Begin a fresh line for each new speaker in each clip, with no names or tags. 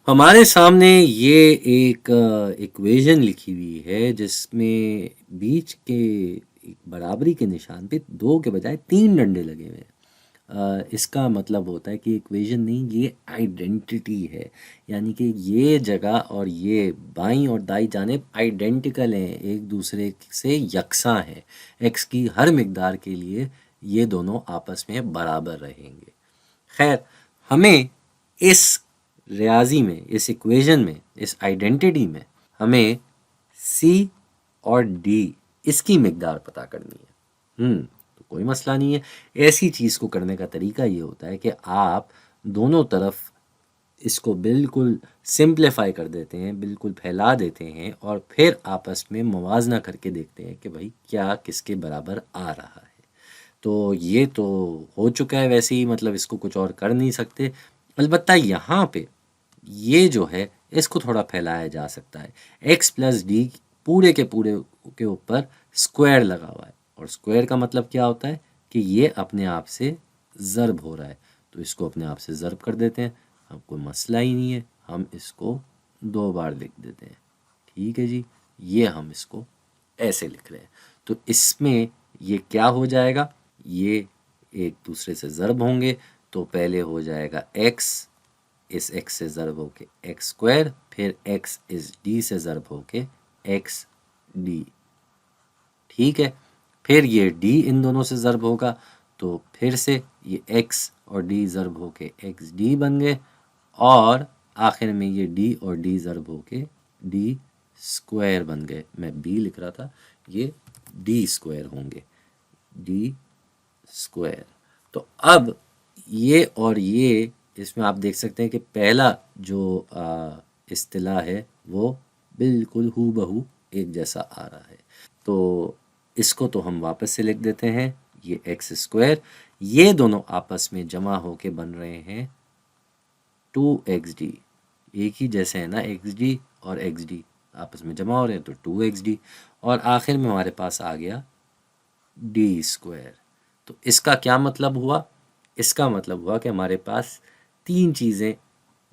हमारे सामने ये एक इक्वेशन लिखी हुई है जिसमें बीच के एक बराबरी के निशान पे 2 के बजाय 3 डंडे लगे हुए हैं। इसका मतलब होता है कि इक्वेशन नहीं, ये आइडेंटिटी है। यानी कि ये जगह और ये बाईं और दाईं जानिब आइडेंटिकल हैं, एक दूसरे से यकसा हैं। एक्स की हर मिकदार के लिए ये दोनों आपस में बराबर रहेंगे। खैर, हमें इस रियाजी में, इस इक्वेशन में, इस आइडेंटिटी में हमें सी और डी इसकी मिकदार पता करनी है। तो कोई मसला नहीं है। ऐसी चीज़ को करने का तरीका ये होता है कि आप दोनों तरफ इसको बिल्कुल सिंप्लीफाई कर देते हैं, बिल्कुल फैला देते हैं और फिर आपस में मुवाजना करके देखते हैं कि भाई क्या किसके बराबर आ रहा है। तो ये तो हो चुका है वैसे ही, मतलब इसको कुछ और कर नहीं सकते। अलबत्ता यहाँ पे ये जो है इसको थोड़ा फैलाया जा सकता है। एक्स प्लस डी पूरे के ऊपर स्क्वायर लगा हुआ है, और स्क्वायर का मतलब क्या होता है कि ये अपने आप से ज़र्ब हो रहा है। तो इसको अपने आप से ज़र्ब कर देते हैं, हम कोई मसला ही नहीं है, हम इसको 2 बार लिख देते हैं। ठीक है जी, ये हम इसको ऐसे लिख रहे हैं। तो इसमें ये क्या हो जाएगा, ये एक दूसरे से ज़र्ब होंगे। तो पहले हो जाएगा एक्स, इस एक्स से ज़र्ब होके एक्स स्क्वायर, फिर एक्स इस डी से ज़र्ब होके एक्स डी। ठीक है, फिर ये डी इन दोनों से ज़र्ब होगा, तो फिर से ये एक्स और डी ज़र्ब होके एक्स डी बन गए, और आखिर में ये डी और डी ज़र्ब होके डी स्क्वायर बन गए। मैं बी लिख रहा था, ये डी स्क्वायर होंगे, डी स्क्वायर। तो अब ये और ये, इसमें आप देख सकते हैं कि पहला जो इस्तिलाह है वो बिल्कुल हूबहू एक जैसा आ रहा है। तो इसको तो हम वापस से लिख देते हैं, ये एक्स स्क्वायर, ये दोनों आपस में जमा होके बन रहे हैं 2xd। एक ही जैसे है ना, xd और xd आपस में जमा हो रहे हैं तो 2xd, और आखिर में हमारे पास आ गया डी स्क्वायर। तो इसका क्या मतलब हुआ, इसका मतलब हुआ कि हमारे पास 3 चीज़ें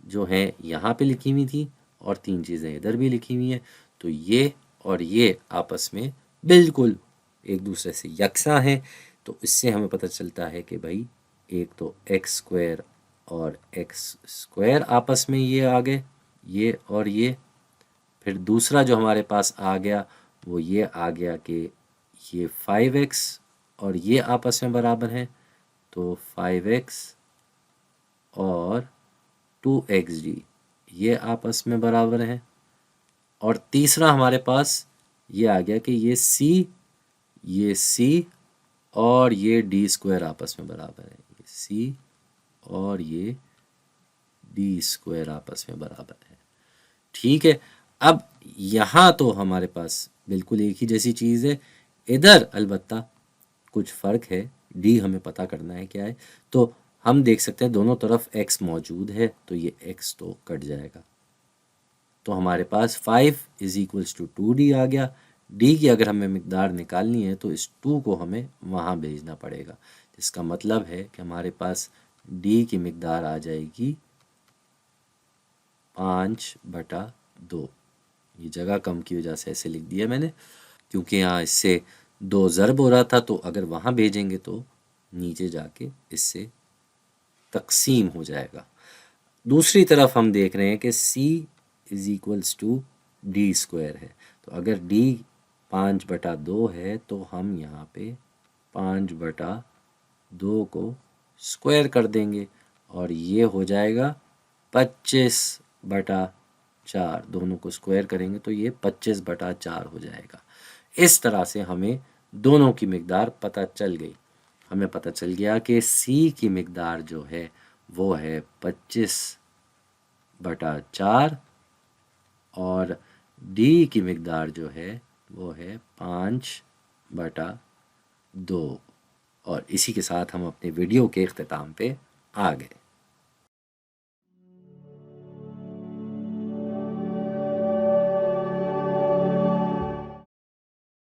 जो हैं यहाँ पे लिखी हुई थी और 3 चीज़ें इधर भी लिखी हुई हैं। तो ये और ये आपस में बिल्कुल एक दूसरे से यकसा हैं। तो इससे हमें पता चलता है कि भाई एक तो एक्स स्क्वायर और एक्स स्क्वायर आपस में ये आ गए, ये और ये। फिर दूसरा जो हमारे पास आ गया वो ये आ गया कि ये 5x और ये आपस में बराबर हैं, तो 5x और 2xd ये आपस में बराबर हैं। और तीसरा हमारे पास ये आ गया कि ये c और ये डी स्क्वायर आपस में बराबर है, ये c और ये डी स्क्वायर आपस में बराबर है। ठीक है, अब यहाँ तो हमारे पास बिल्कुल एक ही जैसी चीज़ है, इधर अलबत्ता कुछ फ़र्क है। डी हमें पता करना है क्या है। तो हम देख सकते हैं दोनों तरफ x मौजूद है, तो ये x तो कट जाएगा। तो हमारे पास 5 इज इक्वल्स टू 2d आ गया। डी की अगर हमें मिकदार निकालनी है तो इस 2 को हमें वहाँ भेजना पड़ेगा, जिसका मतलब है कि हमारे पास डी की मिकदार आ जाएगी 5/2। ये जगह कम की वजह से ऐसे लिख दिया मैंने, क्योंकि यहाँ इससे 2 ज़र्ब हो रहा था, तो अगर वहाँ भेजेंगे तो नीचे जाके इससे तकसीम हो जाएगा। दूसरी तरफ हम देख रहे हैं कि c is equals to D square है। तो अगर d 5/2 है तो हम यहाँ पे 5/2 को स्क्वायर कर देंगे, और ये हो जाएगा 25/4। दोनों को स्क्वायर करेंगे तो ये 25/4 हो जाएगा। इस तरह से हमें दोनों की मिकदार पता चल गई। हमें पता चल गया कि c की मिकदार जो है वो है 25/4, और d की मिकदार जो है वो है 5/2। और इसी के साथ हम अपने वीडियो के इख्तिताम पे आ गए।